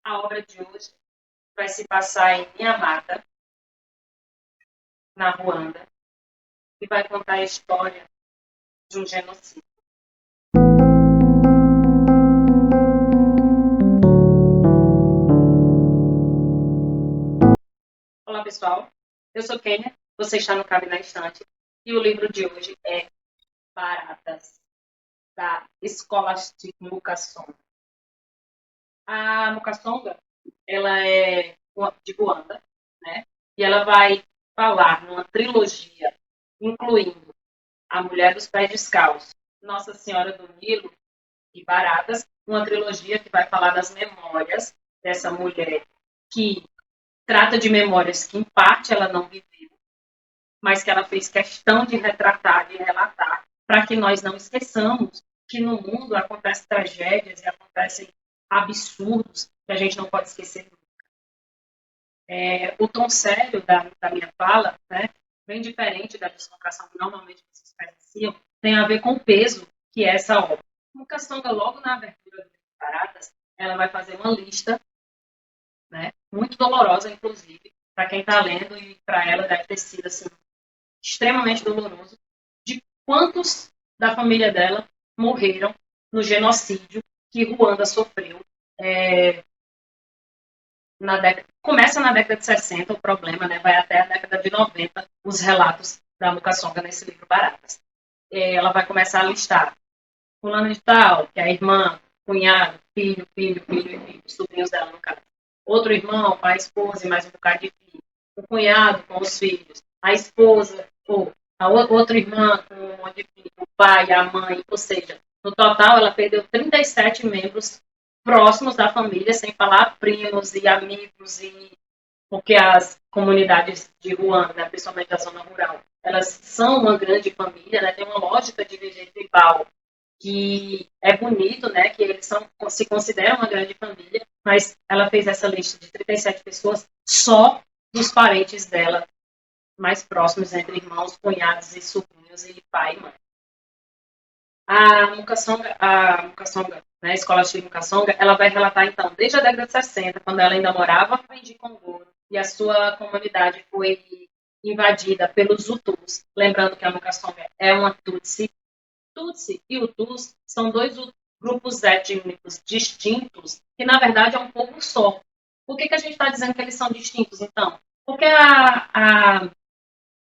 A obra de hoje vai se passar em Nyamata, na Ruanda, e vai contar a história de um genocídio. Olá, pessoal. Eu sou Kênia, você está no Cabe na Estante, e o livro de hoje é Baratas, da Scholastic Mukasonga. A Mukasonga, ela é de Ruanda, né? E ela vai falar numa trilogia, incluindo A Mulher dos Pés Descalços, Nossa Senhora do Nilo e Baratas, uma trilogia que vai falar das memórias dessa mulher que trata de memórias que, em parte, ela não viveu, mas que ela fez questão de retratar, de relatar, para que nós não esqueçamos que no mundo acontecem tragédias e acontecem absurdos que a gente não pode esquecer. O tom sério da minha fala, né, bem diferente da deslocação que normalmente vocês presenciam, tem a ver com o peso que é essa obra. O Caçanga, logo na abertura do Baratas, ela vai fazer uma lista, né, muito dolorosa, inclusive, para quem está lendo, e para ela deve ter sido assim, extremamente doloroso, de quantos da família dela morreram no genocídio que Ruanda sofreu. Começa na década de 60 o problema, né, vai até a década de 90 os relatos da Mukasonga nesse livro Baratas. Ela vai começar a listar fulano de tal, que é a irmã, cunhado, filho, sobrinhos dela no caso. Outro irmão com a esposa e mais um bocado de filho. O cunhado com os filhos. A esposa, ou a outra irmã com um monte de filho. O pai, a mãe, ou seja, no total ela perdeu 37 membros próximos da família, sem falar primos e amigos, porque as comunidades de Ruanda, né, principalmente da zona rural, elas são uma grande família, né, tem uma lógica de viver tribal que é bonito, né, que eles se consideram uma grande família, mas ela fez essa lista de 37 pessoas só dos parentes dela mais próximos, entre irmãos, cunhados e sobrinhos e pai e mãe. A Mukasonga, né, a escola de Mukasonga, ela vai relatar, então, desde a década de 60, quando ela ainda morava em Congo, e a sua comunidade foi invadida pelos Hutus, lembrando que a Mukasonga é uma Tutsi. Tutsi e Hutus são dois grupos étnicos distintos, que na verdade é um povo só. Por que a gente está dizendo que eles são distintos, então? Porque a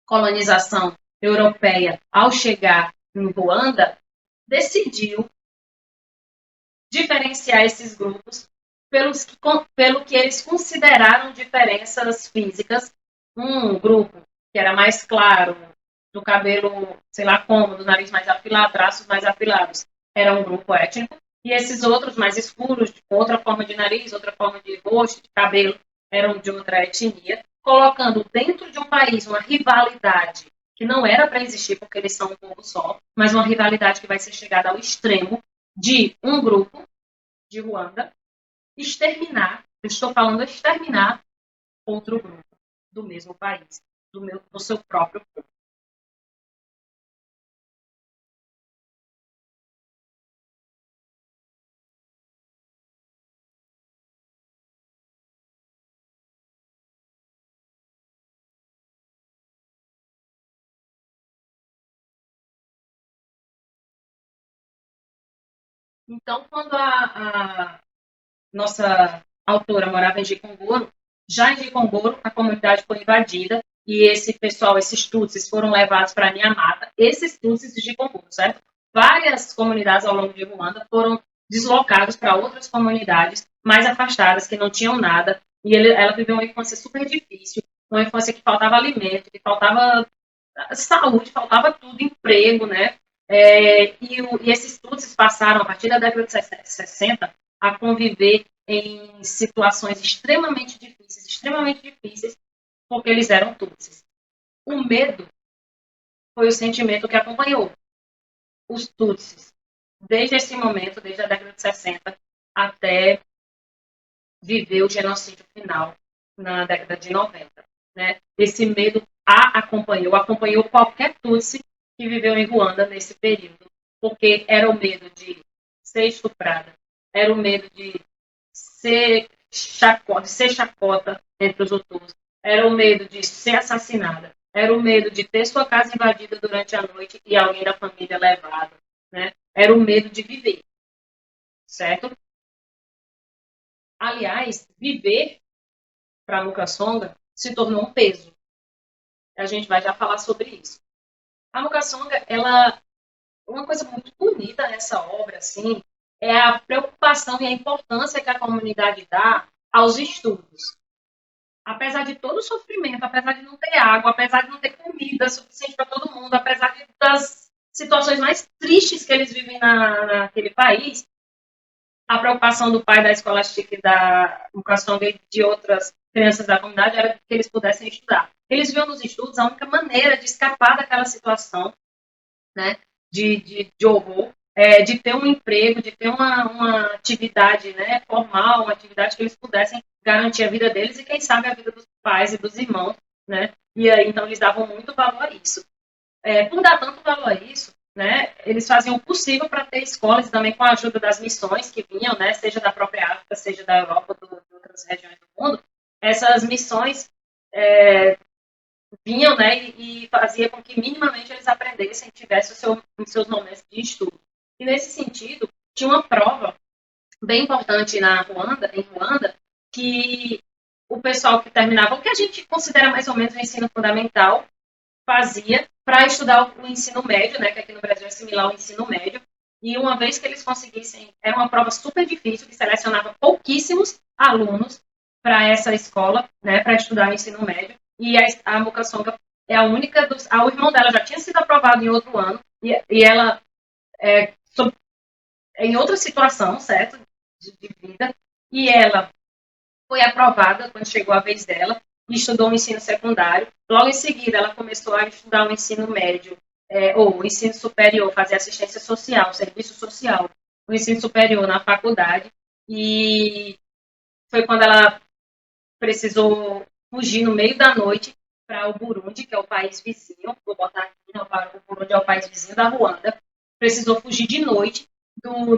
colonização europeia, ao chegar em Ruanda, decidiu diferenciar esses grupos pelo que eles consideraram diferenças físicas. Um grupo que era mais claro, do cabelo, sei lá como, do nariz mais afilado, traços mais afilados, era um grupo étnico, e esses outros mais escuros, com outra forma de nariz, outra forma de rosto, de cabelo, eram de outra etnia, colocando dentro de um país uma rivalidade que não era para existir, porque eles são um povo só, mas uma rivalidade que vai ser chegada ao extremo de um grupo de Ruanda exterminar, eu estou falando exterminar outro grupo do mesmo país, do seu próprio povo. Então, quando a nossa autora morava em Gicongoro, já em Gicongoro a comunidade foi invadida e esse pessoal, esses tutsis, foram levados para Nyamata, esses tutsis de Gicongoro, certo? Várias comunidades ao longo de Ruanda foram deslocados para outras comunidades mais afastadas, que não tinham nada, e ela viveu uma infância super difícil, uma infância que faltava alimento, que faltava saúde, faltava tudo, emprego, né? E esses tutsis passaram, a partir da década de 60, a conviver em situações extremamente difíceis, porque eles eram tutsis. O medo foi o sentimento que acompanhou os tutsis, desde esse momento, desde a década de 60, até viver o genocídio final na década de 90. Né? Esse medo acompanhou qualquer tutsi que viveu em Ruanda nesse período, porque era o medo de ser estuprada, era o medo de ser de ser chacota entre os hutus, era o medo de ser assassinada, era o medo de ter sua casa invadida durante a noite e alguém da família levado, né? Era o medo de viver, certo? Aliás, viver para a Mukasonga se tornou um peso. A gente vai já falar sobre isso. A Mukasonga, ela, uma coisa muito bonita nessa obra, assim, é a preocupação e a importância que a comunidade dá aos estudos. Apesar de todo o sofrimento, apesar de não ter água, apesar de não ter comida suficiente para todo mundo, apesar das situações mais tristes que eles vivem naquele país, a preocupação do pai da escola chique da Mukasonga e de outras crianças da comunidade era que eles pudessem estudar. Eles viam nos estudos a única maneira de escapar daquela situação, né, de horror, de ter um emprego, de ter uma atividade, né, formal, uma atividade que eles pudessem garantir a vida deles e, quem sabe, a vida dos pais e dos irmãos, né? E aí, então, eles davam muito valor a isso. Por dar tanto valor a isso, né, eles faziam o possível para ter escolas, também com a ajuda das missões que vinham, né, seja da própria África, seja da Europa, de outras regiões do mundo. Essas missões vinham, né, e fazia com que minimamente eles aprendessem, tivessem os seus momentos de estudo. E nesse sentido, tinha uma prova bem importante em Ruanda, que o pessoal que terminava, o que a gente considera mais ou menos o ensino fundamental, fazia para estudar o ensino médio, né, que aqui no Brasil é similar ao ensino médio, e uma vez que eles conseguissem, era uma prova super difícil, que selecionava pouquíssimos alunos para essa escola, né, para estudar o ensino médio, e a Mukasonga é a única, o irmão dela já tinha sido aprovado em outro ano, e ela, em outra situação, certo, de vida, e ela foi aprovada quando chegou a vez dela, e estudou o ensino secundário. Logo em seguida, ela começou a estudar o ensino médio, ou o ensino superior, fazer assistência social, serviço social, o ensino superior na faculdade, e foi quando ela precisou fugir no meio da noite para o Burundi, que é o país vizinho, vou botar aqui, não, o Burundi é o país vizinho da Ruanda, precisou fugir de noite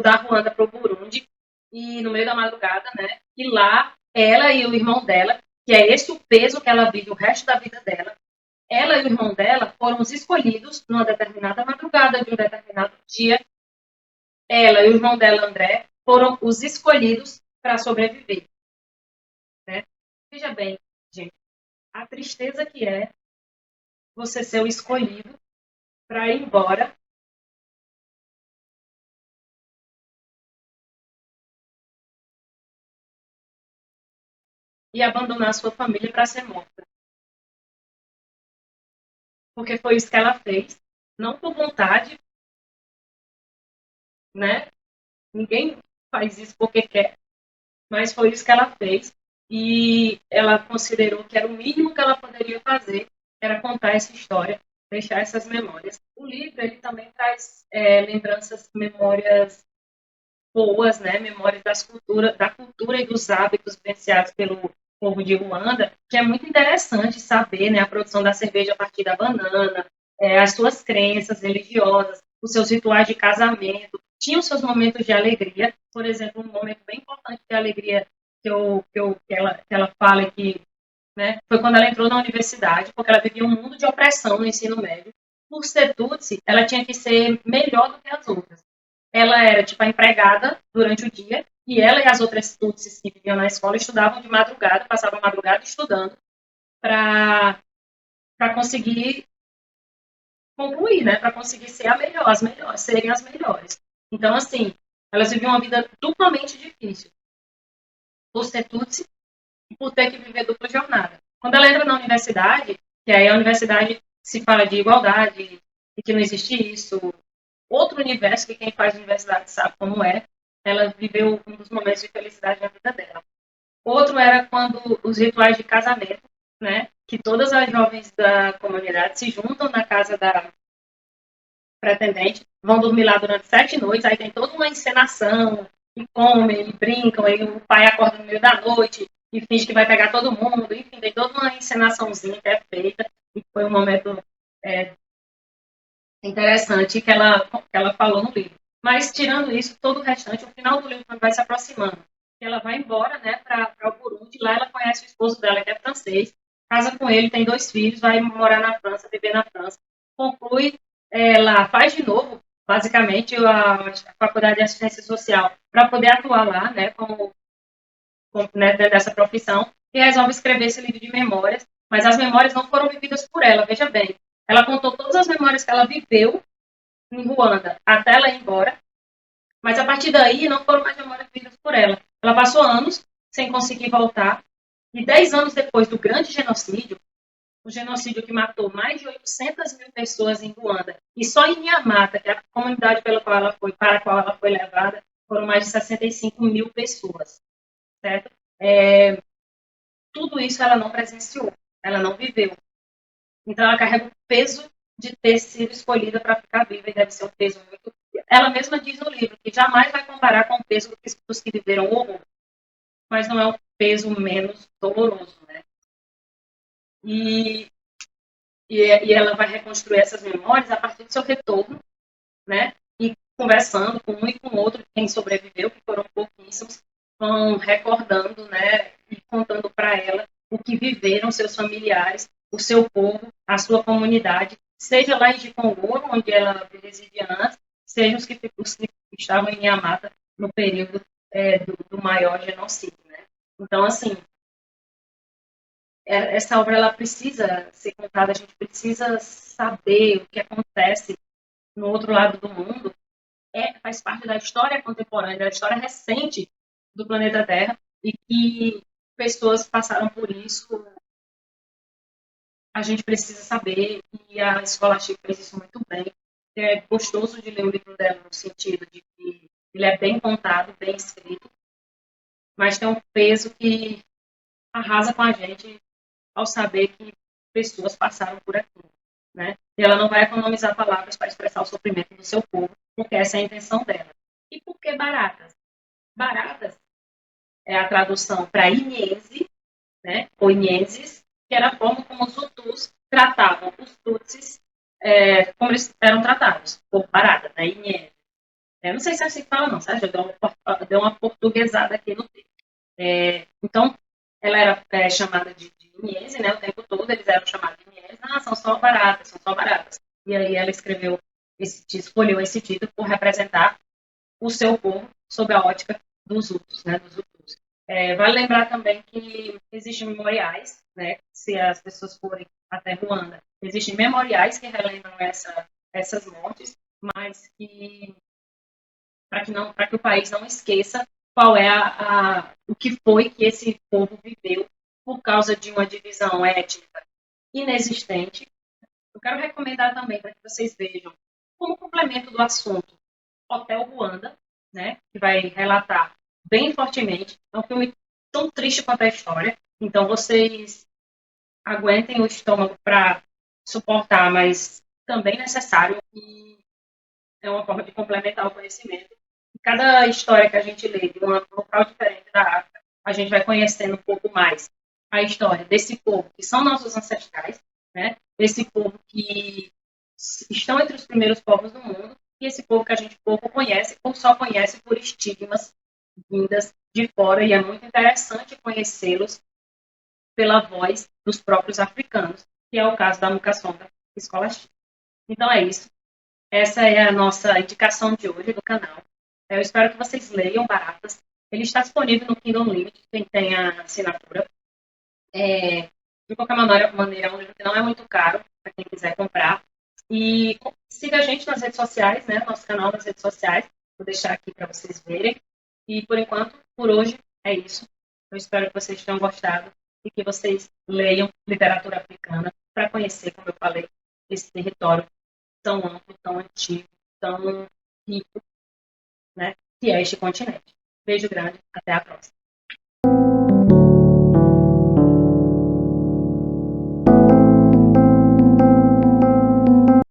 da Ruanda para o Burundi, e no meio da madrugada, né, e lá ela e o irmão dela, que é esse o peso que ela vive o resto da vida dela, ela e o irmão dela foram os escolhidos numa determinada madrugada de um determinado dia, ela e o irmão dela, André, foram os escolhidos para sobreviver, né? Veja bem, gente, a tristeza que é você ser o escolhido para ir embora e abandonar a sua família para ser morta. Porque foi isso que ela fez, não por vontade, né? Ninguém faz isso porque quer, mas foi isso que ela fez e ela considerou que era o mínimo que ela poderia fazer, era contar essa história, deixar essas memórias. O livro ele também traz lembranças, memórias boas, né? Memórias da cultura e dos hábitos vivenciados pelo povo de Ruanda, que é muito interessante saber, né? A produção da cerveja a partir da banana, as suas crenças religiosas, os seus rituais de casamento, tinham seus momentos de alegria. Por exemplo, um momento bem importante de alegria que ela fala que, né, foi quando ela entrou na universidade, porque ela vivia um mundo de opressão no ensino médio. Por ser Tutsi, ela tinha que ser melhor do que as outras. Ela era tipo a empregada durante o dia e ela e as outras Tutsis que viviam na escola estudavam de madrugada, passavam a madrugada estudando para conseguir concluir, né, para conseguir ser a melhor, as melhores, serem as melhores. Então, assim, elas viviam uma vida duplamente difícil por ser Tutsi e por ter que viver dupla jornada. Quando ela entra na universidade, que aí a universidade se fala de igualdade e que não existe isso, outro universo que quem faz universidade sabe como é, ela viveu um dos momentos de felicidade na vida dela. Outro era quando os rituais de casamento, né, que todas as jovens da comunidade se juntam na casa da pretendente, vão dormir lá durante 7 noites, aí tem toda uma encenação, e comem, e brincam, aí o pai acorda no meio da noite e finge que vai pegar todo mundo, enfim, tem toda uma encenaçãozinha que é feita, e foi um momento interessante que ela falou no livro. Mas, tirando isso, todo o restante, o final do livro vai se aproximando. ela vai embora, né, para o Burundi. Lá ela conhece o esposo dela, que é francês, casa com ele, tem 2 filhos, vai morar na França, viver na França. Conclui lá, faz de novo, basicamente, a faculdade de assistência social para poder atuar lá, né, né, dessa profissão, e resolve escrever esse livro de memórias, mas as memórias não foram vividas por ela, veja bem. Ela contou todas as memórias que ela viveu em Ruanda até ela ir embora, mas a partir daí não foram mais memórias vividas por ela. Ela passou anos sem conseguir voltar, e 10 anos depois do grande genocídio, o genocídio que matou mais de 800 mil pessoas em Ruanda, e só em Nyamata, que é a comunidade pela qual ela foi, para a qual ela foi levada, foram mais de 65 mil pessoas, certo? Tudo isso ela não presenciou, ela não viveu. Então ela carrega o peso de ter sido escolhida para ficar viva, e deve ser um peso muito. Ela mesma diz no livro que jamais vai comparar com o peso dos que viveram o horror, mas não é um peso menos doloroso, né? E, e ela vai reconstruir essas memórias a partir do seu retorno, né? E conversando com um e com o outro, quem sobreviveu, que foram pouquíssimos, vão recordando, né? E contando para ela o que viveram seus familiares, o seu povo, a sua comunidade, seja lá em Gikongoro, onde ela residia antes, seja os que estavam em Yamata no período do maior genocídio, né? Então, assim, essa obra ela precisa ser contada, a gente precisa saber o que acontece no outro lado do mundo, faz parte da história contemporânea, da história recente do planeta Terra, e que pessoas passaram por isso, a gente precisa saber, e a Escola Chico fez isso muito bem. É gostoso de ler o livro dela, no sentido de que ele é bem contado, bem escrito, mas tem um peso que arrasa com a gente ao saber que pessoas passaram por aquilo, né? E ela não vai economizar palavras para expressar o sofrimento do seu povo, porque essa é a intenção dela. E por que baratas? Baratas é a tradução para Inhese, né? Ou Inheses, que era a forma como os Hutus tratavam os Tutsis, como eles eram tratados, por barata, né? Inhese. Não sei se é assim que fala, não, sabe? Eu dei uma portuguesada aqui no texto. Então, ela era chamada de Inhese, né? O tempo todo eles eram chamados de Inhese. Ah, são só baratas, são só baratas. E aí ela escolheu esse título por representar o seu povo sob a ótica dos Hutus, né? Dos Hutus. Vale lembrar também que existem memoriais, né? Se as pessoas forem até Ruanda, existem memoriais que relembram essas mortes, mas que para que o país não esqueça qual é o que foi que esse povo viveu por causa de uma divisão étnica inexistente. Eu quero recomendar também para que vocês vejam, como complemento do assunto, Hotel Ruanda, né, que vai relatar bem fortemente. É um filme tão triste quanto a história, então vocês aguentem o estômago para suportar, mas também necessário, e é uma forma de complementar o conhecimento. Cada história que a gente lê de um local diferente da África, a gente vai conhecendo um pouco mais a história desse povo, que são nossos ancestrais, né? Esse povo que estão entre os primeiros povos do mundo, e esse povo que a gente pouco conhece, ou só conhece por estigmas vindas de fora, e é muito interessante conhecê-los pela voz dos próprios africanos, que é o caso da Mukasonga Escola Chico. Então é isso. Essa é a nossa indicação de hoje do canal. Eu espero que vocês leiam Baratas. Ele está disponível no Kindle Unlimited, quem tem a assinatura. De qualquer maneira, é um livro que não é muito caro para quem quiser comprar. E siga a gente nas redes sociais, né? Nosso canal nas redes sociais. Vou deixar aqui para vocês verem. E por enquanto, por hoje, é isso. Eu espero que vocês tenham gostado e que vocês leiam literatura africana para conhecer, como eu falei, esse território tão amplo, tão antigo, tão rico, né, que é este continente. Beijo grande, até a próxima.